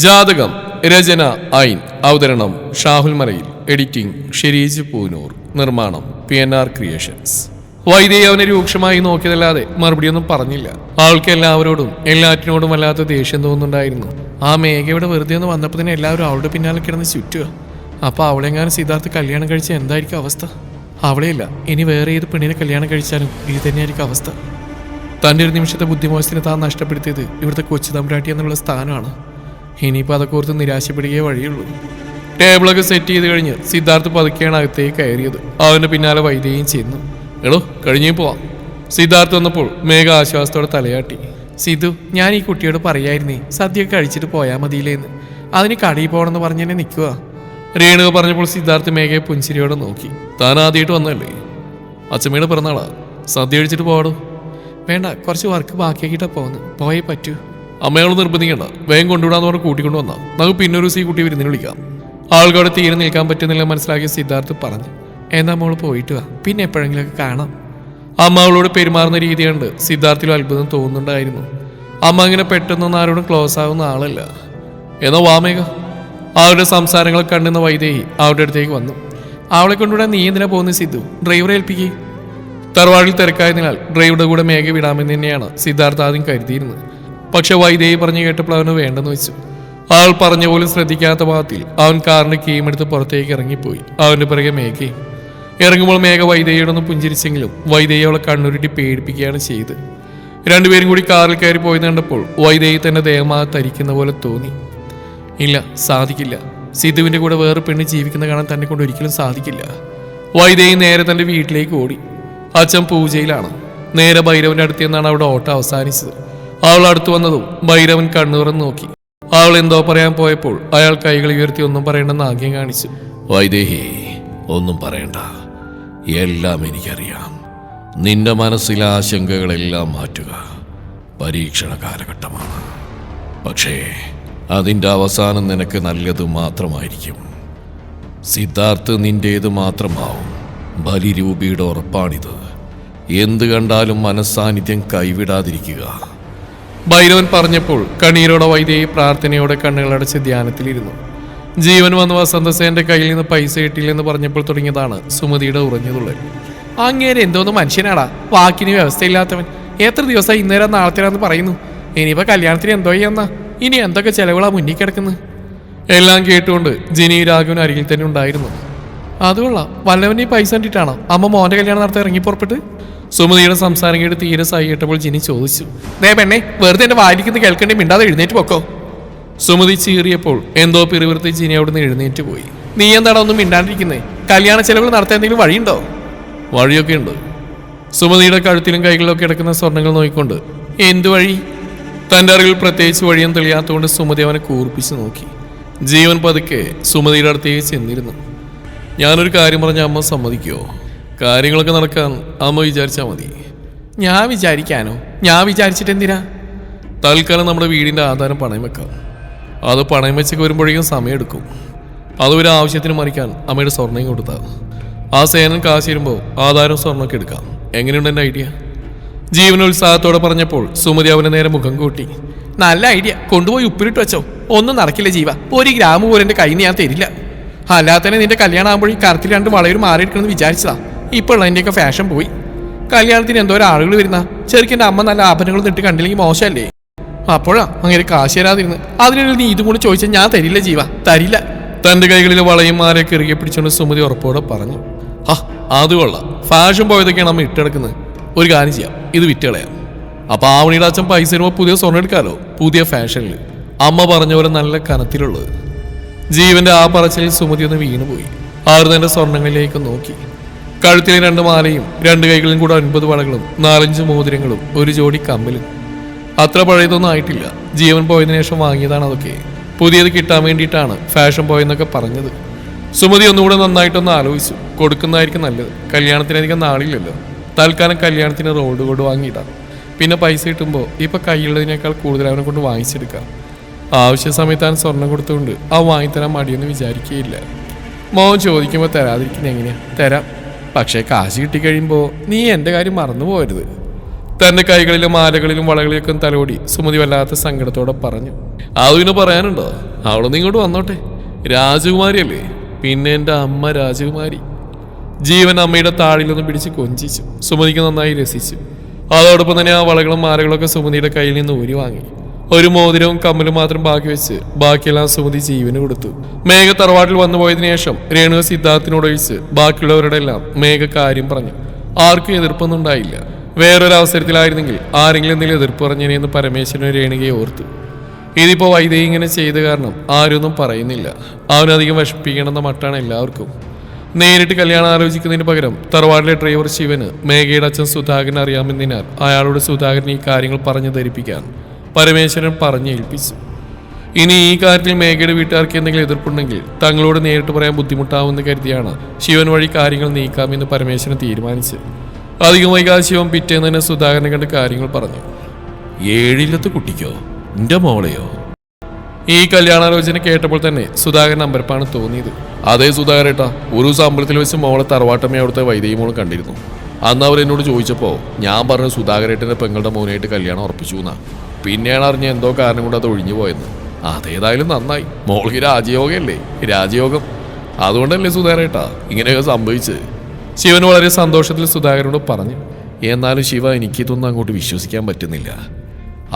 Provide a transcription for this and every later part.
ജാതകം രചന ഐൻ അവതരണം ഷാഹുൽ മലയിൽ എഡിറ്റിംഗ് ഷെരീജ് പൂനൂർ നിർമ്മാണം PNR ക്രിയേഷൻസ്. വൈദേഹി അവനെ രൂക്ഷമായി നോക്കിയതല്ലാതെ മറുപടിയൊന്നും പറഞ്ഞില്ല. ആൾക്ക് എല്ലാവരോടും എല്ലാറ്റിനോടും വല്ലാത്ത ദേഷ്യം തോന്നുന്നുണ്ടായിരുന്നു. ആ മേഘയുടെ വെറുതെ ഒന്ന് വന്നപ്പോൾ തന്നെ എല്ലാവരും അവളുടെ പിന്നാലെ കിടന്ന് ചുറ്റുക. അപ്പോൾ അവളെങ്ങാനും സിദ്ധാർത്ഥ് കല്യാണം കഴിച്ച എന്തായിരിക്കും അവസ്ഥ? അവളെയല്ല, ഇനി വേറെ ഏത് പെണ്ണിനെ കല്യാണം കഴിച്ചാലും ഇത് തന്നെയായിരിക്കും അവസ്ഥ. തൻ്റെ ഒരു നിമിഷത്തെ ബുദ്ധിമോശത്തിന് താൻ നഷ്ടപ്പെടുത്തിയത് ഇവിടുത്തെ കൊച്ചു തമ്പുരാട്ടി എന്നുള്ള സ്ഥാനമാണ്. ഇനിയിപ്പോൾ അതൊക്കെ ഓർത്ത് നിരാശപ്പെടുകയേ വഴിയുള്ളൂ. ടേബിളൊക്കെ സെറ്റ് ചെയ്ത് കഴിഞ്ഞ് സിദ്ധാർത്ഥ് പതുക്കെയാണ് അകത്തേക്ക് കയറിയത്. അവൻ്റെ പിന്നാലെ വൈദേഹിയും ചെന്നു. എടോ, കഴിഞ്ഞേ പോവാം. സിദ്ധാർത്ഥ് വന്നപ്പോൾ മേഘ ആശ്വാസത്തോടെ തലയാട്ടി. സിധു, ഞാൻ ഈ കുട്ടിയോട് പറയായിരുന്നേ സദ്യയൊക്കെ കഴിച്ചിട്ട് പോയാൽ മതിയില്ലേന്ന്. അതിന് കടയിൽ പോകണമെന്ന് പറഞ്ഞെന്നെ നിൽക്കുക. രേണുക പറഞ്ഞപ്പോൾ സിദ്ധാർത്ഥ് മേഘയെ പുഞ്ചിരിയോടെ നോക്കി. താൻ ആദ്യമായിട്ട് വന്നല്ലേ? അച്ഛമ്മയുടെ പിറന്നാളാ, സദ്യ കഴിച്ചിട്ട് പോവാടോ. വേണ്ട, കുറച്ച് വർക്ക് ബാക്കിയാക്കിയിട്ടാണ് പോകുന്നത്, പോയേ പറ്റൂ. അമ്മയോട് നിർബന്ധിക്കണ്ട, വേഗം കൊണ്ടുവിടാന്ന് പറഞ്ഞ് കൂട്ടിക്കൊണ്ടു വന്നാൽ നമുക്ക് പിന്നൊരു ഈ കുട്ടി വിരുന്നിന് വിളിക്കാം. ആൾക്കവിടെ തീരെ നിൽക്കാൻ പറ്റുന്നില്ല മനസ്സിലാക്കിയ സിദ്ധാർത്ഥ് പറഞ്ഞു. എന്നാ മോള് പോയിട്ട് വാ, പിന്നെ എപ്പോഴെങ്കിലൊക്കെ കാണാം. അമ്മ അവളോട് പെരുമാറുന്ന രീതി കണ്ട് സിദ്ധാർത്ഥിലും അത്ഭുതം തോന്നുന്നുണ്ടായിരുന്നു. അമ്മ അങ്ങനെ പെട്ടെന്നൊന്നും ആരോടും ക്ലോസ് ആവുന്ന ആളല്ല. എന്നോ വാമേക. അവരുടെ സംസാരങ്ങളെ കണ്ടുന്ന വൈദേഹി അവരുടെ അടുത്തേക്ക് വന്നു. അവളെ കൊണ്ടുവിടാൻ നീ എന്തിനാ പോകുന്നത് സിദ്ധു? ഡ്രൈവറെ ഏൽപ്പിക്കേ. തറവാടിൽ തിരക്കായതിനാൽ ഡ്രൈവറുടെ കൂടെ മേഘ വിടാമെന്ന് തന്നെയാണ് സിദ്ധാർത്ഥ ആദ്യം കരുതിയിരുന്നത്. പക്ഷെ വൈദേഹി പറഞ്ഞു കേട്ടപ്പോൾ അവന് വേണ്ടെന്ന് വെച്ചു. ആൾ പറഞ്ഞ പോലും ശ്രദ്ധിക്കാത്ത ഭാഗത്തിൽ അവൻ കാറിന്റെ കീമെടുത്ത് പുറത്തേക്ക് ഇറങ്ങിപ്പോയി. അവന്റെ പിറകെ മേഘയും. ഇറങ്ങുമ്പോൾ മേഘ വൈദേഹിയോടൊന്ന് പുഞ്ചിരിച്ചെങ്കിലും വൈദേഹി അവളെ കണ്ണുരുട്ടി പേടിപ്പിക്കുകയാണ് ചെയ്ത്. രണ്ടുപേരും കൂടി കാറിൽ കയറി പോയെന്ന് കണ്ടപ്പോൾ വൈദേഹി തന്റെ ദേഹമാകെ തരിക്കുന്ന പോലെ തോന്നി. ഇല്ല, സാധിക്കില്ല. സിധുവിന്റെ കൂടെ വേറെ പെണ്ണ് ജീവിക്കുന്ന കാണാൻ തന്നെ കൊണ്ട് ഒരിക്കലും സാധിക്കില്ല. വൈദേഹി നേരെ തന്റെ വീട്ടിലേക്ക് ഓടി. അച്ഛൻ പൂജയിലാണ്. നേരെ ഭൈരവന്റെ അടുത്ത് നിന്നാണ് അവിടെ ഓട്ടം അവസാനിച്ചത്. അവൾ അടുത്തു വന്നതും ഭൈരവൻ കണ്ണുറന്ന് നോക്കി. അവൾ എന്തോ പറയാൻ പോയപ്പോൾ അയാൾ കൈകൾ ഉയർത്തി ഒന്നും പറയണ്ടെന്ന് ആഗ്യം കാണിച്ചു. വൈദേഹി, ഒന്നും പറയണ്ട, എല്ലാം എനിക്കറിയാം. നിന്റെ മനസ്സിലെ ആശങ്കകളെല്ലാം മാറ്റുക. പരീക്ഷണ കാലഘട്ടമാണ്. പക്ഷേ അതിൻ്റെ അവസാനം നിനക്ക് നല്ലത് മാത്രമായിരിക്കും. സിദ്ധാർത്ഥ് നിന്റേത് മാത്രമാവും. ബലിരൂപിയുടെ ഉറപ്പാണിത്. എന്ത് കണ്ടാലും മനസ്സാന്നിധ്യം കൈവിടാതിരിക്കുക. ഭൈരവൻ പറഞ്ഞപ്പോൾ കണ്ണീരോടെ വൈദേഹി പ്രാർത്ഥനയോടെ കണ്ണുകളടച്ച് ധ്യാനത്തിലിരുന്നു. ജീവൻ വന്ന വസന്തസേന്റെ കയ്യിൽ നിന്ന് പൈസ കിട്ടിയില്ലെന്ന് പറഞ്ഞപ്പോൾ തുടങ്ങിയതാണ് സുമതിയുടെ ഉറഞ്ഞതുള്ളൽ. അങ്ങേരെ എന്തോന്ന് മനുഷ്യനാടാ, വാക്കിന് വ്യവസ്ഥയില്ലാത്തവൻ. എത്ര ദിവസമായി ഇന്നേരം നാളത്തേരാന്ന് പറയുന്നു. ഇനിയിപ്പോൾ കല്യാണത്തിന് എന്തോ ചെയ്യാന്നാ? ഇനി എന്തൊക്കെ ചെലവുകളാ മുന്നിൽ കിടക്കുന്നത്? എല്ലാം കേട്ടുകൊണ്ട് ജിനി രാഘവൻ അരികിൽ തന്നെ ഉണ്ടായിരുന്നു. അതുകൊള്ളാം, വല്ലവനെ പൈസ കണ്ടിട്ടാണോ അമ്മ മോന്റെ കല്യാണം നടത്താൻ ഇറങ്ങി പുറപ്പെട്ട്? സുമതിയുടെ സംസാരം കേട്ട് തീരെ സായിട്ടപ്പോൾ ജിനി ചോദിച്ചു. ദേ പെണ്ണെ, വെറുതെ എന്റെ വായിരിക്കുന്ന കേൾക്കണ്ടേ, മിണ്ടാതെ എഴുന്നേറ്റ് പൊക്കോ. സുമതി ചീറിയപ്പോൾ എന്തോ പിറുവിറുത്തി ജിനി അവിടുന്ന് എഴുന്നേറ്റ് പോയി. നീ എന്താണോ ഒന്നും മിണ്ടാണ്ടിരിക്കുന്നേ? കല്യാണ ചെലവുകൾ നടത്താൻ എന്തെങ്കിലും വഴിയുണ്ടോ? വഴിയൊക്കെ ഉണ്ട്. സുമതിയുടെ കഴുത്തിലും കൈകളിലൊക്കെ കിടക്കുന്ന സ്വർണ്ണങ്ങൾ നോക്കിക്കൊണ്ട്. എന്തു വഴി? തൻ്റെ അറിവിൽ പ്രത്യേകിച്ച് വഴിയും തെളിയാത്തതുകൊണ്ട് സുമതി അവനെ കൂർപ്പിച്ച് നോക്കി. ജീവൻ പതുക്കെ സുമതിയുടെ അടുത്തേക്ക് ചെന്നിരുന്നു. ഞാനൊരു കാര്യം പറഞ്ഞ അമ്മ സമ്മതിക്കുമോ? കാര്യങ്ങളൊക്കെ നടക്കാൻ അമ്മ വിചാരിച്ചാൽ മതി. ഞാൻ വിചാരിക്കാനോ? ഞാൻ വിചാരിച്ചിട്ട് എന്തിനാ? തൽക്കാലം നമ്മുടെ വീടിൻ്റെ ആധാരം പണയം വെക്കാം. അത് പണയം വെച്ചൊക്കെ വരുമ്പോഴേക്കും സമയമെടുക്കും. അതൊരു ആവശ്യത്തിന് മറിക്കാൻ അമ്മയുടെ സ്വർണ്ണം കൊടുത്താൽ ആ സേനൻ കാശ് വരുമ്പോൾ ആധാരം സ്വർണ്ണമൊക്കെ എടുക്കാം. എങ്ങനെയുണ്ട് എൻ്റെ ഐഡിയ? ജീവനോത്സാഹത്തോടെ പറഞ്ഞപ്പോൾ സുമതി അവനെ നേരെ മുഖം കൂട്ടി. നല്ല ഐഡിയ, കൊണ്ടുപോയി ഉപ്പിലിട്ട് വെച്ചോ. ഒന്നും നടക്കില്ല ജീവ, 1 ഗ്രാം പോലും എൻ്റെ കയ്യിൽ നിന്ന് ഞാൻ തരില്ല. അല്ലാതെ തന്നെ നിന്റെ കല്യാണം ആകുമ്പോഴേ കറുത്തിൽ 2 വളയൊരു മാറിയെടുക്കണമെന്ന് വിചാരിച്ചതാ. ഇപ്പോൾ ഉള്ളതിൻ്റെയൊക്കെ ഫാഷൻ പോയി. കല്യാണത്തിന് എന്തോരം ആളുകൾ വരുന്ന. ചെറുക്കിൻ്റെ അമ്മ നല്ല ആഭരണങ്ങളൊന്നും ഇട്ട് കണ്ടില്ലെങ്കിൽ മോശമല്ലേ? അപ്പോഴാ അങ്ങനെ കാശ് തരാതിരുന്ന്. അതിനൊരു നീ ഇതും കൂടി ചോദിച്ചാൽ ഞാൻ തരില്ല ജീവ, തരില്ല. തൻ്റെ കൈകളിൽ വളയും മാലയൊക്കെ ഇറുകെ പിടിച്ചുകൊണ്ട് സുമതി ഉറപ്പോടെ പറഞ്ഞു. അത് കൊള്ളാം, ഫാഷൻ പോയതൊക്കെയാണ് അമ്മ ഇട്ടെടുക്കുന്നത്. ഒരു കാര്യം ചെയ്യാം, ഇത് വിറ്റുകളയാം. അപ്പോൾ ആവണിയുടെ അച്ഛൻ പൈസ വരുമ്പോൾ പുതിയ സ്വർണ്ണം എടുക്കാമല്ലോ, പുതിയ ഫാഷനിൽ. അമ്മ പറഞ്ഞ പോലെ നല്ല കനത്തിലുള്ളത്. ജീവന്റെ ആ പറച്ചിലിൽ സുമതി ഒന്ന് വീണുപോയി. ആറ് തന്റെ സ്വർണ്ണങ്ങളിലേക്ക് നോക്കി. കഴുത്തിലെ 2 മാലയും 2 കൈകളിലും കൂടെ 9 വളകളും 4-5 മോതിരങ്ങളും 1 ജോഡി കമ്മലും. അത്ര പഴയതൊന്നും ആയിട്ടില്ല. ജീവൻ പോയതിനു ശേഷം വാങ്ങിയതാണ് അതൊക്കെ. പുതിയത് കിട്ടാൻ വേണ്ടിയിട്ടാണ് ഫാഷൻ പോയെന്നൊക്കെ പറഞ്ഞത്. സുമതി ഒന്നുകൂടെ നന്നായിട്ടൊന്ന് ആലോചിച്ചു. കൊടുക്കുന്നതായിരിക്കും നല്ലത്. കല്യാണത്തിനധികം നാളില്ലല്ലോ. തൽക്കാലം കല്യാണത്തിന് റോഡ് കൊണ്ട് വാങ്ങിയിടാം. പിന്നെ പൈസ കിട്ടുമ്പോൾ ഇപ്പം കൈയുള്ളതിനേക്കാൾ കൂടുതൽ അവനെ കൊണ്ട് വാങ്ങിച്ചെടുക്കാം. ആവശ്യ സമയത്താണ് സ്വർണം കൊടുത്തുകൊണ്ട് ആ വാങ്ങിത്തരാൻ മടിയൊന്നും വിചാരിക്കുകയില്ല. മോൻ ചോദിക്കുമ്പോൾ തരാതിരിക്കുന്നത് എങ്ങനെയാ? തരാം, പക്ഷേ കാശ് കിട്ടിക്കഴിയുമ്പോൾ നീ എൻ്റെ കാര്യം മറന്നു പോകരുത്. തന്റെ കൈകളിലും മാലകളിലും വളകളിലൊക്കെ തലോടി സുമതി വല്ലാത്ത സങ്കടത്തോടെ പറഞ്ഞു. അതിന് പറയാനുണ്ടോ? അവളൊന്നും ഇങ്ങോട്ട് വന്നോട്ടെ. രാജകുമാരിയല്ലേ, പിന്നെ എൻ്റെ അമ്മ രാജകുമാരി. ജീവൻ അമ്മയുടെ താഴിലൊന്ന് പിടിച്ച് കൊഞ്ചിച്ചു. സുമതിക്ക് നന്നായി രസിച്ചു. അതോടൊപ്പം തന്നെ ആ വളകളും മാലകളൊക്കെ സുമതിയുടെ കയ്യിൽ നിന്ന് ഊരി വാങ്ങി. ഒരു മോതിരവും കമ്മലും മാത്രം ബാക്കി വെച്ച് ബാക്കിയെല്ലാം സുമതി ജീവന് കൊടുത്തു. മേഘ തറവാട്ടിൽ വന്നു പോയതിനു ശേഷം രേണുക സിദ്ധാർത്ഥിനോടൊഴിച്ച് ബാക്കിയുള്ളവരോടെല്ലാം മേഘ കാര്യം പറഞ്ഞു. ആർക്കും എതിർപ്പൊന്നും ഉണ്ടായില്ല. വേറൊരു അവസരത്തിലായിരുന്നെങ്കിൽ ആരെങ്കിലും എന്തെങ്കിലും എതിർപ്പ് പറഞ്ഞതിനെന്ന് പരമേശ്വരനും രേണുകയെ ഓർത്തു. ഇതിപ്പോ വൈദേഹി ഇങ്ങനെ ചെയ്ത കാരണം ആരൊന്നും പറയുന്നില്ല. അവനധികം വിഷമിപ്പിക്കണമെന്ന മട്ടാണ് എല്ലാവർക്കും. നേരിട്ട് കല്യാണം ആലോചിക്കുന്നതിന് പകരം തറവാടിലെ ഡ്രൈവർ ശിവന് മേഘയുടെ അച്ഛൻ സുധാകരൻ അറിയാമെന്നതിനാൽ അയാളോട് സുധാകരൻ ഈ കാര്യങ്ങൾ പറഞ്ഞു ധരിപ്പിക്കാൻ പരമേശ്വരൻ പറഞ്ഞേൽപ്പിച്ചു. ഇനി ഈ കാര്യത്തിൽ മേഘയുടെ വീട്ടുകാർക്ക് എന്തെങ്കിലും എതിർപ്പുണ്ടെങ്കിൽ തങ്ങളോട് നേരിട്ട് പറയാൻ ബുദ്ധിമുട്ടാവുമെന്ന് കരുതിയാണ് ശിവൻ വഴി കാര്യങ്ങൾ നീക്കാമെന്ന് പരമേശ്വരൻ തീരുമാനിച്ചു. അധികം വൈകാതെ ശിവൻ പിറ്റേന്ന് തന്നെ സുധാകരനെ കണ്ട് കാര്യങ്ങൾ പറഞ്ഞു. 7 കുട്ടിക്കോ? എന്റെ മോളെയോ? ഈ കല്യാണാലോചന കേട്ടപ്പോൾ തന്നെ സുധാകരൻ അമ്പരപ്പാണ് തോന്നിയത്. അതേ സുധാകരേട്ടാ, ഒരു അമ്പലത്തിൽ വെച്ച് മോളെ തറവാട്ടമ്മയെ അവിടുത്തെ വൈദേഹി മോൾ കണ്ടിരുന്നു. അന്ന് അവർ എന്നോട് ചോദിച്ചപ്പോ ഞാൻ പറഞ്ഞു സുധാകരേട്ടന്റെ പെങ്ങളുടെ മോനായിട്ട് കല്യാണം ഉറപ്പിച്ചു എന്നാ. പിന്നെയാണ് അറിഞ്ഞ എന്തോ കാരണം കൊണ്ട് അത് ഒഴിഞ്ഞു പോയെന്ന്. അതേതായാലും നന്നായി. മോൾക്ക് രാജയോഗമല്ലേ? രാജയോഗം. അതുകൊണ്ടല്ലേ സുധാകരേട്ടാ ഇങ്ങനെയൊക്കെ സംഭവിച്ച്. ശിവൻ വളരെ സന്തോഷത്തിൽ സുധാകരനോട് പറഞ്ഞു. എന്നാലും ശിവ, എനിക്കിതൊന്നും അങ്ങോട്ട് വിശ്വസിക്കാൻ പറ്റുന്നില്ല.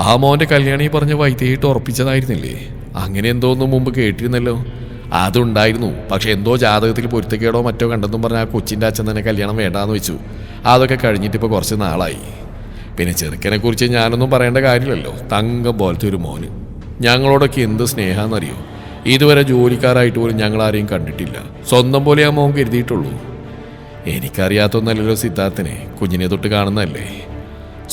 ആ മോന്റെ കല്യാണി പറഞ്ഞ വൈദ്യയിട്ട് ഉറപ്പിച്ചതായിരുന്നില്ലേ? അങ്ങനെ എന്തോന്നും മുമ്പ് കേട്ടിരുന്നല്ലോ. അതുണ്ടായിരുന്നു. പക്ഷെ എന്തോ ജാതകത്തിൽ പൊരുത്തക്കേടോ മറ്റോ കണ്ടെന്നും പറഞ്ഞാൽ ആ കൊച്ചിൻ്റെ അച്ഛൻ തന്നെ കല്യാണം വേണ്ടാന്ന് വെച്ചു. അതൊക്കെ കഴിഞ്ഞിട്ടിപ്പോൾ കുറച്ച് നാളായി. പിന്നെ ചെറുക്കനെ കുറിച്ച് ഞാനൊന്നും പറയേണ്ട കാര്യമില്ലല്ലോ. തങ്കം പോലത്തെ ഒരു മോന്. ഞങ്ങളോടൊക്കെ എന്ത് സ്നേഹാന്നറിയോ? ഇതുവരെ ജോലിക്കാരായിട്ട് പോലും ഞങ്ങൾ ആരെയും കണ്ടിട്ടില്ല. സ്വന്തം പോലെ ആ മോൻ കരുതിയിട്ടുള്ളൂ. എനിക്കറിയാത്തൊന്നല്ലല്ലോ സിദ്ധാർത്ഥിനെ. കുഞ്ഞിനെ തൊട്ട് കാണുന്നതല്ലേ.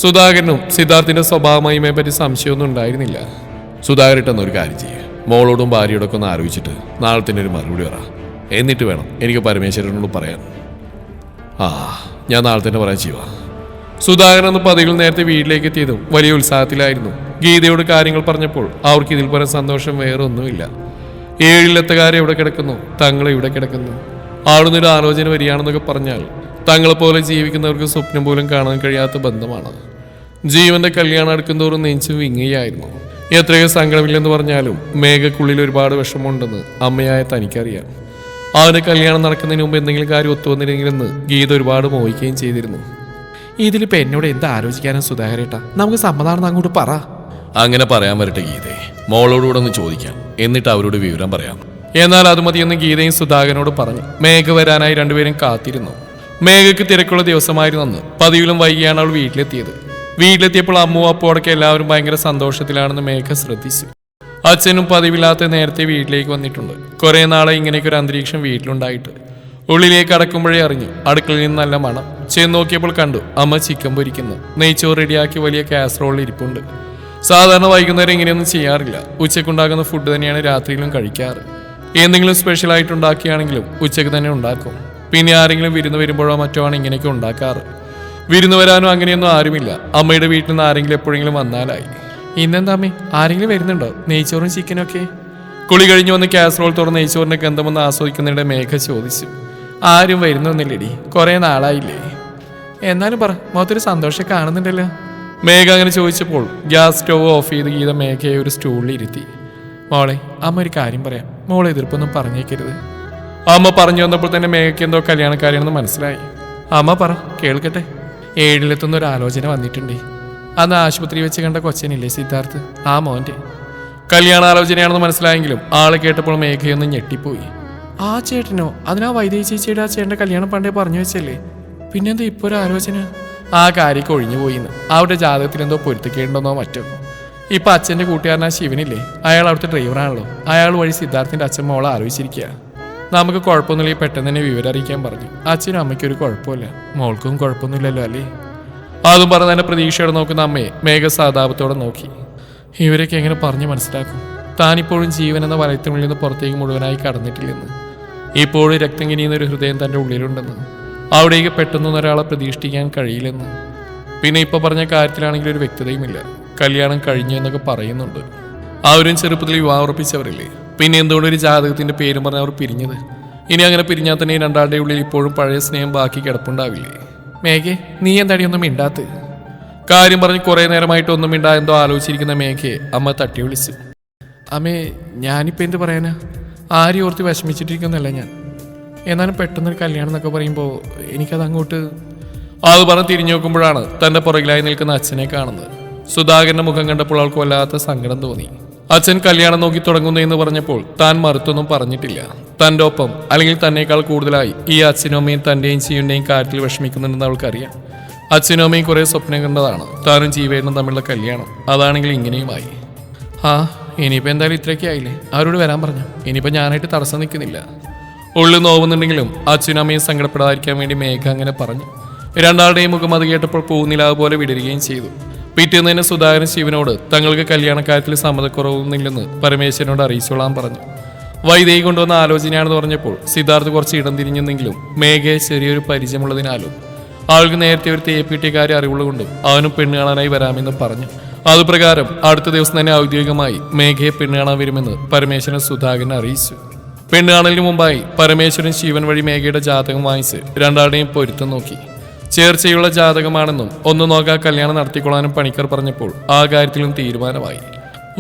സുധാകരനും സിദ്ധാർത്ഥിന്റെ സ്വഭാവമഹിമയെ പറ്റി സംശയമൊന്നും ഉണ്ടായിരുന്നില്ല. സുധാകരട്ടെന്നൊരു കാര്യം ചെയ്യേ, മോളോടും ഭാര്യയോടൊക്കെ ഒന്ന് ആലോചിച്ചിട്ട് നാളെ തന്നെ ഒരു മറുപടി പറ. എന്നിട്ട് വേണം എനിക്ക് പരമേശ്വരനോട് പറയാൻ. ഞാൻ നാളെ തന്നെ പറയാൻ ചെയ്യുക. സുധാകരൻ ഒന്ന് പതിവിൽ നേരത്തെ വീട്ടിലേക്ക് എത്തിയതും വലിയ ഉത്സാഹത്തിലായിരുന്നു. ഗീതയോട് കാര്യങ്ങൾ പറഞ്ഞപ്പോൾ അവർക്ക് ഇതിൽ പരം സന്തോഷം വേറെ ഒന്നുമില്ല. 7 എവിടെ കിടക്കുന്നു, തങ്ങൾ ഇവിടെ കിടക്കുന്നു. ആളുന്നൊരു ആലോചന വരികയാണെന്നൊക്കെ പറഞ്ഞാൽ തങ്ങളെപ്പോലെ ജീവിക്കുന്നവർക്ക് സ്വപ്നം പോലും കാണാൻ കഴിയാത്ത ബന്ധമാണ്. ജീവന്റെ കല്യാണം അടുക്കുന്തോറും നെഞ്ചു വിങ്ങുകയായിരുന്നു. എത്രയോ സങ്കടമില്ലെന്ന് പറഞ്ഞാലും മേഘക്കുള്ളിൽ ഒരുപാട് വിഷമമുണ്ടെന്ന് അമ്മയായ തനിക്കറിയാം. അവന്റെ കല്യാണം നടക്കുന്നതിന് മുമ്പ് എന്തെങ്കിലും കാര്യം ഒത്തുവന്നില്ലെങ്കിലെന്ന് ഗീത ഒരുപാട് മോഹിക്കുകയും ചെയ്തിരുന്നു. ഇതിലിപ്പോൾ എന്നോട് എന്താ ആലോചിക്കാനും സുധാകരേട്ടാ? നമുക്ക് സമ്മതാണെന്ന് അങ്ങോട്ട് പറ. അങ്ങനെ പറയാൻ വരട്ടെ ഗീതേ, മോളോടുകൂടെ ഒന്ന് ചോദിക്കാം, എന്നിട്ട് അവരോട് വിവരം പറയാം. എന്നാൽ അത് മതിയെന്ന് ഗീതയും സുധാകരനോട് പറഞ്ഞു. മേഘ വരാനായി രണ്ടുപേരും കാത്തിരുന്നു. മേഘയ്ക്ക് തിരക്കുള്ള ദിവസമായിരുന്നു അന്ന്. പതിവിലും വൈകിയാണ് അവൾ വീട്ടിലെത്തിയത്. വീട്ടിലെത്തിയപ്പോൾ അമ്മുവും അപ്പോടൊക്കെ എല്ലാവരും ഭയങ്കര സന്തോഷത്തിലാണെന്ന് മേഘ ശ്രദ്ധിച്ചു. അച്ഛനും പതിവില്ലാത്ത നേരത്തെ വീട്ടിലേക്ക് വന്നിട്ടുണ്ട്. കുറെ നാളെ ഇങ്ങനെയൊക്കെ ഒരു അന്തരീക്ഷം വീട്ടിലുണ്ടായിട്ട്. ഉള്ളിലേക്ക് അടക്കുമ്പോഴേ അറിഞ്ഞു അടുക്കളയിൽ നിന്ന് നല്ല മണം. ചെന്ന് നോക്കിയപ്പോൾ കണ്ടു അമ്മ ചിക്കൻ പൊരിക്കുന്നു. നെയ്ച്ചോറ് റെഡിയാക്കി വലിയ കാസറോളിൽ ഇരിപ്പുണ്ട്. സാധാരണ വൈകുന്നേരം ഇങ്ങനെയൊന്നും ചെയ്യാറില്ല. ഉച്ചക്കുണ്ടാക്കുന്ന ഫുഡ് തന്നെയാണ് രാത്രിയിലും കഴിക്കാറ്. എന്തെങ്കിലും സ്പെഷ്യൽ ആയിട്ട് ഉണ്ടാക്കിയാണെങ്കിലും ഉച്ചയ്ക്ക് തന്നെ ഉണ്ടാക്കും. പിന്നെ ആരെങ്കിലും വിരുന്ന് വരുമ്പോഴോ മറ്റോ ആണ് ഇങ്ങനെയൊക്കെ ഉണ്ടാക്കാറ്. വിരുന്ന് വരാനും അങ്ങനെയൊന്നും ആരുമില്ല. അമ്മയുടെ വീട്ടിൽ നിന്ന് ആരെങ്കിലും എപ്പോഴെങ്കിലും വന്നാലായി. ഇന്നെന്താ അമ്മേ, ആരെങ്കിലും വരുന്നുണ്ടോ? നെയ്ച്ചോറും ചിക്കനും ഒക്കെ. കുളി കഴിഞ്ഞ് വന്ന് കാസറോൾ തുറന്ന് നെയ്ച്ചോറിന്റെ ഗന്ധമൊന്ന് ആസ്വദിക്കുന്നതിടെ മേഘ ചോദിച്ചു. ആരും വരുന്നൊന്നില്ലടി, കുറെ നാളായില്ലേ? എന്നാലും പറ, മൊത്തത്തിൽ സന്തോഷം കാണുന്നുണ്ടല്ലോ. മേഘ അങ്ങനെ ചോദിച്ചപ്പോൾ ഗ്യാസ് സ്റ്റവ് ഓഫ് ചെയ്ത് ഗീത മേഘയെ ഒരു സ്റ്റൂളിൽ ഇരുത്തി. മോളെ, അമ്മ ഒരു കാര്യം പറയാം, മോളെ എതിർപ്പൊന്നും പറഞ്ഞേക്കരുത്. അമ്മ പറഞ്ഞു വന്നപ്പോൾ തന്നെ മേഘയ്ക്ക് എന്തോ കല്യാണക്കാരിയാണെന്ന് മനസ്സിലായി. അമ്മ പറ, കേൾക്കട്ടെ. 7 ഒരു ആലോചന വന്നിട്ടുണ്ടേ. അന്ന് ആശുപത്രി വെച്ച് കണ്ട കൊച്ചനില്ലേ സിദ്ധാർത്ഥ്, ആ മോന്റെ കല്യാണാലോചനയാണെന്ന് മനസ്സിലായെങ്കിലും ആളെ കേട്ടപ്പോൾ മേഘയൊന്നും ഞെട്ടിപ്പോയി. ആ ചേട്ടനോ? അതിനാ വൈദേഹി ചേച്ചിയുടെ ആ ചേട്ടൻ്റെ കല്യാണം പണ്ടേ പറഞ്ഞു വെച്ചല്ലേ, പിന്നെന്താ ഇപ്പോൾ ഒരു ആലോചന? ആ കാര്യമൊക്കെ ഒഴിഞ്ഞു പോയിന്ന്. അവരുടെ ജാതകത്തിൽ എന്തോ പൊരുത്തക്കേണ്ടെന്നോ മറ്റോ. ഇപ്പൊ അച്ഛൻ്റെ കൂട്ടുകാരനാ ശിവനില്ലേ, അയാൾ അവിടുത്തെ ഡ്രൈവറാണല്ലോ. അയാൾ വഴി സിദ്ധാർത്ഥിന്റെ അച്ഛൻ മോളെ ആലോചിച്ചിരിക്കുക. നമുക്ക് കുഴപ്പമൊന്നുമില്ല, പെട്ടെന്ന് തന്നെ വിവരം അറിയിക്കാൻ പറഞ്ഞു. അച്ഛനും അമ്മയ്ക്കും ഒരു കുഴപ്പമില്ല, മോൾക്കും കുഴപ്പമൊന്നുമില്ലല്ലോ അല്ലേ? അതും പറഞ്ഞ് തന്നെ പ്രതീക്ഷയോടെ നോക്കുന്ന അമ്മയെ മേഘ സഹതാപത്തോടെ നോക്കി. ഇവരൊക്കെ എങ്ങനെ പറഞ്ഞു മനസ്സിലാക്കും താനിപ്പോഴും ജീവൻ എന്ന വലയത്തിനുള്ളിൽ നിന്ന് പുറത്തേക്ക് മുഴുവനായി കടന്നിട്ടില്ലെന്ന്? ഇപ്പോഴും രക്തം കിനിയുന്നൊരു ഹൃദയം തൻ്റെ ഉള്ളിലുണ്ടെന്ന്, അവിടേക്ക് പെട്ടെന്നൊന്നും ഒരാളെ പ്രതീക്ഷിക്കാൻ കഴിയില്ലെന്ന്. പിന്നെ ഇപ്പൊ പറഞ്ഞ കാര്യത്തിലാണെങ്കിൽ ഒരു വ്യക്തതയുമില്ല. കല്യാണം കഴിഞ്ഞു എന്നൊക്കെ പറയുന്നുണ്ട്. അവരും ചെറുപ്പത്തിൽ വിവാഹം ഉറപ്പിച്ചവരല്ലേ, പിന്നെ എന്തുകൊണ്ട് ഒരു ജാതകത്തിന്റെ പേരും പറഞ്ഞ് അവർ പിരിഞ്ഞത്? ഇനി അങ്ങനെ പിരിഞ്ഞാൽ തന്നെ രണ്ടാളുടെ ഉള്ളിൽ ഇപ്പോഴും പഴയ സ്നേഹം ബാക്കി കിടപ്പുണ്ടാവില്ലേ? മേഘെ, നീ എന്താടി ഒന്നും മിണ്ടാത്ത്? കാര്യം പറഞ്ഞ് കുറെ നേരമായിട്ട് ഒന്നും മിണ്ടായെന്തോ ആലോചിച്ചിരിക്കുന്ന മേഘയെ അമ്മ തട്ടി വിളിച്ചു. അമ്മേ, ഞാനിപ്പോൾ എന്ത് പറയാനാ? ആരും ഓർത്ത് വിഷമിച്ചിട്ടിരിക്കുന്നല്ല ഞാൻ. എന്നാലും പെട്ടെന്നൊരു കല്യാണം എന്നൊക്കെ പറയുമ്പോൾ എനിക്കത് അങ്ങോട്ട്... അത് പറഞ്ഞ് തിരിഞ്ഞു നോക്കുമ്പോഴാണ് തന്റെ പുറകിലായി നിൽക്കുന്ന അച്ഛനെ കാണുന്നത്. സുധാകരന്റെ മുഖം കണ്ടപ്പോൾ അവൾക്ക് വല്ലാത്ത സങ്കടം തോന്നി. അച്ഛൻ കല്യാണം നോക്കി തുടങ്ങുന്നു എന്ന് പറഞ്ഞപ്പോൾ താൻ മറുത്തൊന്നും പറഞ്ഞിട്ടില്ല. തന്റെ ഒപ്പം അല്ലെങ്കിൽ തന്നേക്കാൾ കൂടുതലായി ഈ അച്ഛനും അമ്മയും തന്റെയും ജീവന്റെയും കാര്യത്തിൽ വിഷമിക്കുന്നുണ്ടെന്ന് അവൾക്കറിയാം. അച്ഛനും അമ്മയും കുറെ സ്വപ്നം കണ്ടതാണ് താനും ജീവേട്ടനും തമ്മിലുള്ള കല്യാണം. അതാണെങ്കിൽ ഇങ്ങനെയുമായി. ഇനിയിപ്പോൾ എന്തായാലും ഇത്രയൊക്കെ ആയില്ലേ, അവരോട് വരാൻ പറഞ്ഞു. ഇനിയിപ്പോൾ ഞാനായിട്ട് തടസ്സം നിൽക്കുന്നില്ല. ഉള്ളിൽ നോവുന്നുണ്ടെങ്കിലും അച്ഛനും അമ്മയും സങ്കടപ്പെടാതിരിക്കാൻ വേണ്ടി മേഘ അങ്ങനെ പറഞ്ഞു. രണ്ടാളുടെയും മുഖം അത് കേട്ടപ്പോൾ പൂനിലാവ് പോലെ വിടരുകയും ചെയ്തു. പിറ്റേന്ന് തന്നെ സുധാകരൻ ശിവനോട് തങ്ങൾക്ക് കല്യാണക്കാര്യത്തിൽ സമ്മതക്കുറവൊന്നുമില്ലെന്ന് പരമേശ്വരനോട് അറിയിച്ചോളാൻ പറഞ്ഞു. വൈദേഹി കൊണ്ടുവന്ന ആലോചനയാണെന്ന് പറഞ്ഞപ്പോൾ സിദ്ധാർത്ഥ് കുറച്ച് ഇടം തിരിഞ്ഞെന്നെങ്കിലും മേഘയെ ചെറിയൊരു പരിചയമുള്ളതിനാലും ആൾക്ക് നേരത്തെ ഒരു തേപ്പിട്ടിയ കാര്യം അറിവുള്ളതുകൊണ്ടും അവനും പെണ്ണ് കാണാനായി വരാമെന്ന് പറഞ്ഞു. അതുപ്രകാരം അടുത്ത ദിവസം തന്നെ ഔദ്യോഗികമായി മേഘയെ പെണ്ണ് കാണാൻ വരുമെന്ന് പരമേശ്വരൻ സുധാകരനെ അറിയിച്ചു. പെണ്ണ് കാണലിന് മുമ്പായി പരമേശ്വരൻ ശിവൻ വഴി മേഘയുടെ ജാതകം വാങ്ങിച്ച് രണ്ടാളുടെയും പൊരുത്തം നോക്കി. ചേർച്ചയുള്ള ജാതകമാണെന്നും ഒന്ന് നോക്കാൻ കല്യാണം നടത്തിക്കൊള്ളാനും പണിക്കർ പറഞ്ഞപ്പോൾ ആ കാര്യത്തിലും തീരുമാനമായി.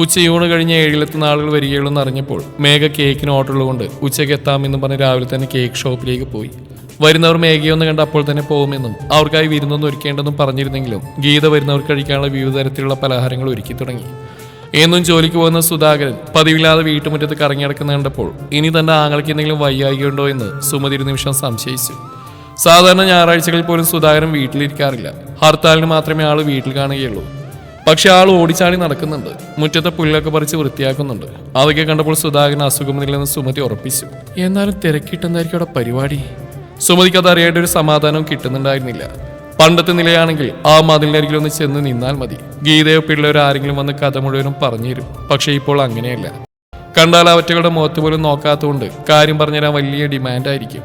ഉച്ചയൂണ് കഴിഞ്ഞ് 7 ആളുകൾ വരികയുള്ളെന്ന് അറിഞ്ഞപ്പോൾ മേഘ കേക്കിന് ഓർഡറുള്ളതുകൊണ്ട് ഉച്ചയ്ക്ക് എത്താമെന്നും പറഞ്ഞ് രാവിലെ തന്നെ കേക്ക് ഷോപ്പിലേക്ക് പോയി. വരുന്നവർ മേഘയൊന്ന് കണ്ട് അപ്പോൾ തന്നെ പോകുമെന്നും അവർക്കായി വിരുന്നൊന്നും ഒരുക്കേണ്ടെന്നും പറഞ്ഞിരുന്നെങ്കിലും ഗീത വരുന്നവർ കഴിക്കാനുള്ള വിവിധ തരത്തിലുള്ള പലഹാരങ്ങൾ ഒരുക്കി തുടങ്ങി. എന്നും ജോലിക്ക് പോകുന്ന സുധാകരൻ പതിവില്ലാതെ വീട്ടുമുറ്റത്ത് കറങ്ങിടക്കുന്ന കണ്ടപ്പോൾ ഇനി തന്റെ ആങ്ങൾക്ക് എന്തെങ്കിലും വയ്യായികയുണ്ടോ എന്ന് സുമതി ഒരു നിമിഷം സംശയിച്ചു. സാധാരണ ഞായറാഴ്ചകളിൽ പോലും സുധാകരൻ വീട്ടിലിരിക്കാറില്ല. ഹർത്താലിന് മാത്രമേ ആള് വീട്ടിൽ കാണുകയുള്ളൂ. പക്ഷെ ആൾ ഓടിച്ചാടി നടക്കുന്നുണ്ട്. മുറ്റത്തെ പുല്ലൊക്കെ പറിച്ച് വൃത്തിയാക്കുന്നുണ്ട്. അതൊക്കെ കണ്ടപ്പോൾ സുധാകരൻ അസുഖമില്ലെന്ന് സുമതി ഉറപ്പിച്ചു. എന്നാലും തിരക്കിട്ടെന്തായിരിക്കും അവിടെ പരിപാടി? സുമതിക്ക് അത് അറിയേണ്ട ഒരു സമാധാനവും കിട്ടുന്നുണ്ടായിരുന്നില്ല. പണ്ടത്തെ നിലയാണെങ്കിൽ ആ മതിലിനരികിലൊന്ന് ചെന്ന് നിന്നാൽ മതി. ഗീതയോ പിള്ളേരോ ആരെങ്കിലും വന്ന് കഥ മുഴുവനും പറഞ്ഞു തരും. പക്ഷെ ഇപ്പോൾ അങ്ങനെയല്ല. കണ്ടാൽ അവറ്റകളുടെ മുഖത്ത് പോലും നോക്കാത്തതുകൊണ്ട് കാര്യം പറഞ്ഞുതരാൻ വലിയ ഡിമാൻഡായിരിക്കും.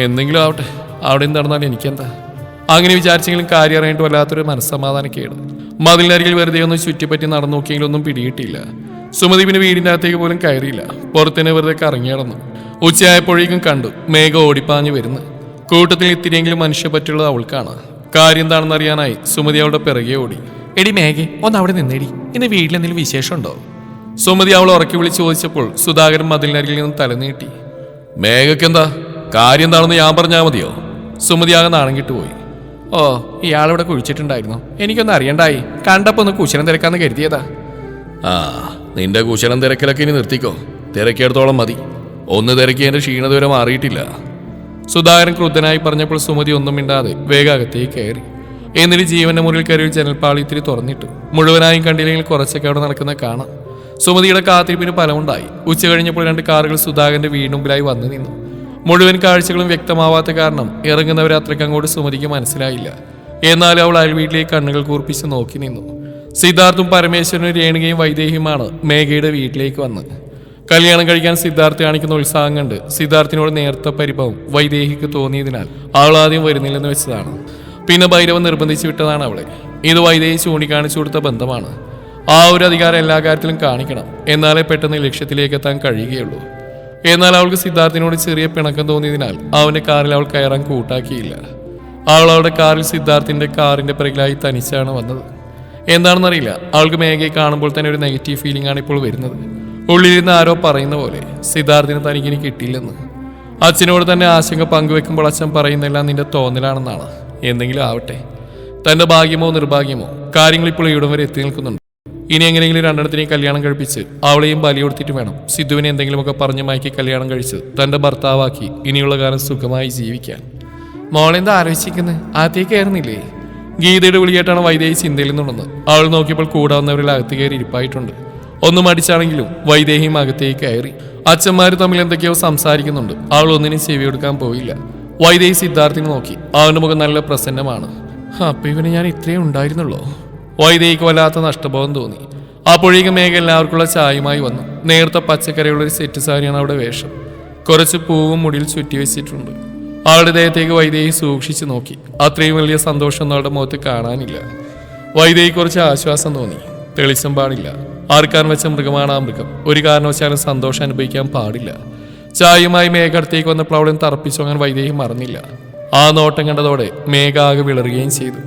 എന്തെങ്കിലും ആവട്ടെ, അവിടെ നടന്നാൽ എനിക്കെന്താ? അങ്ങനെ വിചാരിച്ചെങ്കിലും കാര്യം അറിയേണ്ട വല്ലാത്തൊരു മനസ്സമാധാനക്കേട്. മതിലിനരികിൽ വെറുതെ ഒന്ന് ചുറ്റിപ്പറ്റി നടന്നു നോക്കിയെങ്കിലും ഒന്നും പിടികിട്ടില്ല. സുമതി പിന്നെ വീടിൻ്റെ അകത്തേക്ക് പോലും കയറിയില്ല. പുറത്തേനെ വെറുതെ കറങ്ങി നടന്നു. ഉച്ചയായപ്പോഴേക്കും കണ്ടു മേഘ ഓടിപ്പാഞ്ഞു വരുന്നു. കൂട്ടത്തിൽ ഇത്തിരിയെങ്കിലും മനുഷ്യപ്പറ്റുള്ളത് അവൾക്കാണ്. കാര്യം എന്താണെന്ന് അറിയാനായി സുമതി അവളുടെ പിറകെ ഓടി. എടി മേഘ, ഒന്ന് അവിടെ നിന്നേടി, ഇന്ന് വീട്ടിലെന്തെങ്കിലും വിശേഷമുണ്ടോ? സുമതി അവൾ ഉറക്കി വിളിച്ച് ചോദിച്ചപ്പോൾ സുധാകരൻ മതിലിനരികിൽ നിന്ന് തലനീട്ടി. മേഘക്കെന്താ കാര്യം എന്താണെന്ന് ഞാൻ പറഞ്ഞാൽ മതിയോ? സുമതി ആകെ നാണം കിട്ടുപോയി. ഓ, ഇയാളിവിടെ കുഴിച്ചിട്ടുണ്ടായിരുന്നു, എനിക്കൊന്നും അറിയണ്ടായി. കണ്ടപ്പോ ഒന്ന് കുശലം തിരക്കാന്ന് കരുതിയതാ. നിന്റെ കുശലം തിരക്കലൊക്കെ ഇനി നിർത്തിക്കോ. തിരക്കിയെടുത്തോളം മതി. ഒന്ന് തിരക്കി എന്റെ ക്ഷീണതുവരെ മാറിയിട്ടില്ല. സുധാകരൻ ക്രുദ്ധനായി പറഞ്ഞപ്പോൾ സുമതി ഒന്നും മിണ്ടാതെ വേഗാകത്തേക്ക് കയറി. എന്നിട്ട് ജീവന്റെ മുറിയിൽ കയറി ജനൽപ്പാളി ഇത്തിരി തുറന്നിട്ടു. മുഴുവനായും കണ്ടില്ലെങ്കിൽ കുറച്ചൊക്കെ അവിടെ നടക്കുന്ന കാണാം. സുമതിയുടെ കാത്തിരിപ്പിന് ഫലമുണ്ടായി. ഉച്ച കഴിഞ്ഞപ്പോൾ 2 കാറുകൾ സുധാകരന്റെ വീടിനുമ്പിലായി വന്നു നിന്നു. മുഴുവൻ കാഴ്ചകളും വ്യക്തമാവാത്ത കാരണം ഇറങ്ങുന്നവരെ അത്രയ്ക്ക് അങ്ങോട്ട് സുമതിക്ക് മനസ്സിലായില്ല. എന്നാലും അവൾ അയൽവീട്ടിലേക്ക് കണ്ണുകൾ കൂർപ്പിച്ച് നോക്കി നിന്നു. സിദ്ധാർത്ഥും പരമേശ്വരനും രേണുകയും വൈദേഹിയുമാണ് മേഘയുടെ വീട്ടിലേക്ക് വന്നത്. കല്യാണം കഴിക്കാൻ സിദ്ധാർത്ഥ് കാണിക്കുന്ന ഉത്സാഹം കണ്ട് സിദ്ധാർത്ഥിനോട് നേരത്തെ പരിഭവം വൈദേഹിക്ക് തോന്നിയതിനാൽ അവൾ ആദ്യം വരുന്നില്ലെന്ന് വെച്ചതാണ്. പിന്നെ ഭൈരവൻ നിർബന്ധിച്ചു വിട്ടതാണ് അവളെ. ഇത് വൈദേഹി ചൂണ്ടിക്കാണിച്ചു കൊടുത്ത ബന്ധമാണ്. ആ ഒരു അധികാരം എല്ലാ കാര്യത്തിലും കാണിക്കണം, എന്നാലേ പെട്ടെന്ന് ലക്ഷ്യത്തിലേക്ക് എത്താൻ കഴിയുകയുള്ളൂ. എന്നാൽ അവൾക്ക് സിദ്ധാർത്ഥിനോട് ചെറിയ പിണക്കം തോന്നിയതിനാൽ അവന്റെ കാറിൽ അവൾ കയറാൻ കൂട്ടാക്കിയില്ല. അവൾ അവളുടെ കാറിൽ സിദ്ധാർത്ഥിന്റെ കാറിന്റെ പിറകിലായി തനിച്ചാണ് വന്നത്. എന്താണെന്നറിയില്ല, അവൾക്ക് മേഘയെ കാണുമ്പോൾ തന്നെ ഒരു നെഗറ്റീവ് ഫീലിംഗ് ആണ് ഇപ്പോൾ വരുന്നത്. ഉള്ളിലിരുന്ന് ആരോ പറയുന്ന പോലെ സിദ്ധാർത്ഥിന് തനിക്കിനി കിട്ടിയില്ലെന്ന്. അച്ഛനോട് തന്നെ ആശങ്ക പങ്കുവെക്കുമ്പോൾ അച്ഛൻ പറയുന്നെല്ലാം നിന്റെ തോന്നലാണെന്നാണ്. എന്തെങ്കിലും ആവട്ടെ, തന്റെ ഭാഗ്യമോ നിർഭാഗ്യമോ കാര്യങ്ങൾ ഇപ്പോൾ ഇവിടം വരെ എത്തി നിൽക്കുന്നുണ്ട്. ഇനി എങ്ങനെയെങ്കിലും രണ്ടെണ്ണത്തിനെയും കല്യാണം കഴിപ്പിച്ച് അവളെയും ബലി കൊടുത്തിട്ട് വേണം സിദ്ധുവിനെ എന്തെങ്കിലുമൊക്കെ പറഞ്ഞ് മയക്കി കല്യാണം കഴിച്ച് തന്റെ ഭർത്താവാക്കി ഇനിയുള്ള കാലം സുഖമായി ജീവിക്കാൻ. മോളെന്താ ആലോചിക്കുന്നത്? ആദ്യത്തേക്ക് കയറുന്നില്ലേ? ഗീതയുടെ വിളിയായിട്ടാണ് വൈദേഹി ചിന്തയിൽ നിന്നുണ്ടെന്ന്. അവൾ നോക്കിയപ്പോൾ കൂടാവുന്നവരിൽ അകത്ത് കയറി ഇരിപ്പായിട്ടുണ്ട്. ഒന്നും അടിച്ചാണെങ്കിലും വൈദേഹിയും അകത്തേക്ക് കയറി. അച്ഛന്മാർ തമ്മിൽ എന്തൊക്കെയോ സംസാരിക്കുന്നുണ്ട്. അവൾ ഒന്നിനും ചെവി കൊടുക്കാൻ പോയില്ല. വൈദേഹി സിദ്ധാർത്ഥിനെ നോക്കി. അവന്റെ മുഖം നല്ല പ്രസന്നമാണ്. അപ്പൊ ഇവന് ഞാൻ ഇത്രയും ഉണ്ടായിരുന്നുള്ളൂ. വൈദേഹിക്ക് വല്ലാത്ത നഷ്ടബോധം തോന്നി. അപ്പോഴേക്കും മേഘ എല്ലാവർക്കുള്ള ചായയുമായി വന്നു. നേരത്തെ പച്ചക്കറിയുള്ളൊരു സെറ്റ് സാരിയാണ് അവിടെ വേഷം. കുറച്ച് പൂവും മുടിയിൽ ചുറ്റി വെച്ചിട്ടുണ്ട്. അവളുടെ ദേഹത്തേക്ക് വൈദേഹി സൂക്ഷിച്ചു നോക്കി. അത്രയും വലിയ സന്തോഷം അവളുടെ മുഖത്ത് കാണാനില്ല. വൈദേഹി കുറച്ച് ആശ്വാസം തോന്നി. തെളിച്ചം പാടില്ല. ആർക്കാൻ വെച്ച മൃഗമാണ് ആ മൃഗം. ഒരു കാരണവശാലും സന്തോഷം അനുഭവിക്കാൻ പാടില്ല. ചായയുമായി മേഘ അടുത്തേക്ക് വന്നപ്പോൾ അവളെ തറപ്പിച്ചു വാങ്ങാൻ വൈദേഹി മറന്നില്ല. ആ നോട്ടം കണ്ടതോടെ മേഘ ആകെ വിളറുകയും ചെയ്തു.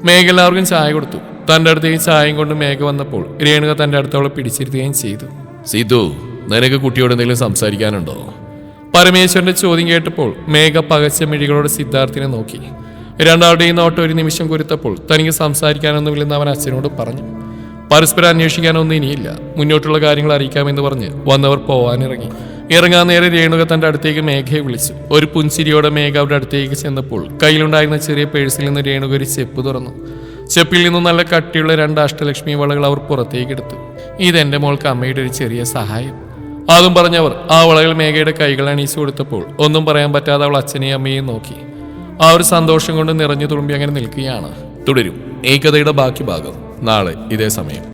മേഘ എല്ലാവർക്കും ചായ കൊടുത്തു. തൻ്റെ അടുത്തേക്ക് ചായയും കൊണ്ട് മേഘ വന്നപ്പോൾ രേണുക തൻ്റെ അടുത്തവളെ പിടിച്ചിരുത്തുകയും ചെയ്തു. സിധു, നിനക്ക് കുട്ടിയോട് എന്തെങ്കിലും സംസാരിക്കാനുണ്ടോ? പരമേശ്വരന്റെ ചോദ്യം കേട്ടപ്പോൾ മേഘ പകച്ച മിഴികളോട് സിദ്ധാർത്ഥിനെ നോക്കി. രണ്ടാളുടെയും നോട്ടം ഒരു നിമിഷം കുരുത്തപ്പോൾ തനിക്ക് സംസാരിക്കാനൊന്നുമില്ലെന്ന് അവൻ അച്ഛനോട് പറഞ്ഞു. പരസ്പരം അന്വേഷിക്കാനൊന്നും ഇനിയില്ല, മുന്നോട്ടുള്ള കാര്യങ്ങൾ അറിയിക്കാമെന്ന് പറഞ്ഞ് വന്നവർ പോവാനിറങ്ങി. ഇറങ്ങാൻ നേരെ രേണുക തൻ്റെ അടുത്തേക്ക് മേഘയെ വിളിച്ചു. ഒരു പുൻസിരിയോടെ മേഘ അവരുടെ അടുത്തേക്ക് ചെന്നപ്പോൾ കയ്യിലുണ്ടായിരുന്ന ചെറിയ പേഴ്സിൽ നിന്ന് രേണുക ഒരു ചെപ്പ് തുറന്നു. ചെപ്പിൽ നിന്നും നല്ല കട്ടിയുള്ള 2 അഷ്ടലക്ഷ്മി വളകൾ അവർ പുറത്തേക്ക് എടുത്തു. ഇതെന്റെ മോൾക്ക് അമ്മയുടെ ഒരു ചെറിയ സഹായം. അതും പറഞ്ഞവർ ആ വളകൾ മേഘയുടെ കൈകൾ അണിയിച്ചു കൊടുത്തപ്പോൾ ഒന്നും പറയാൻ പറ്റാതെ അവൾ അച്ഛനെയും അമ്മയെയും നോക്കി. ആ ഒരു സന്തോഷം കൊണ്ട് നിറഞ്ഞു തുളുമ്പി അങ്ങനെ നിൽക്കുകയാണ്. തുടരും ഈ കഥയുടെ ബാക്കി ഭാഗം നാളെ ഇതേ സമയം.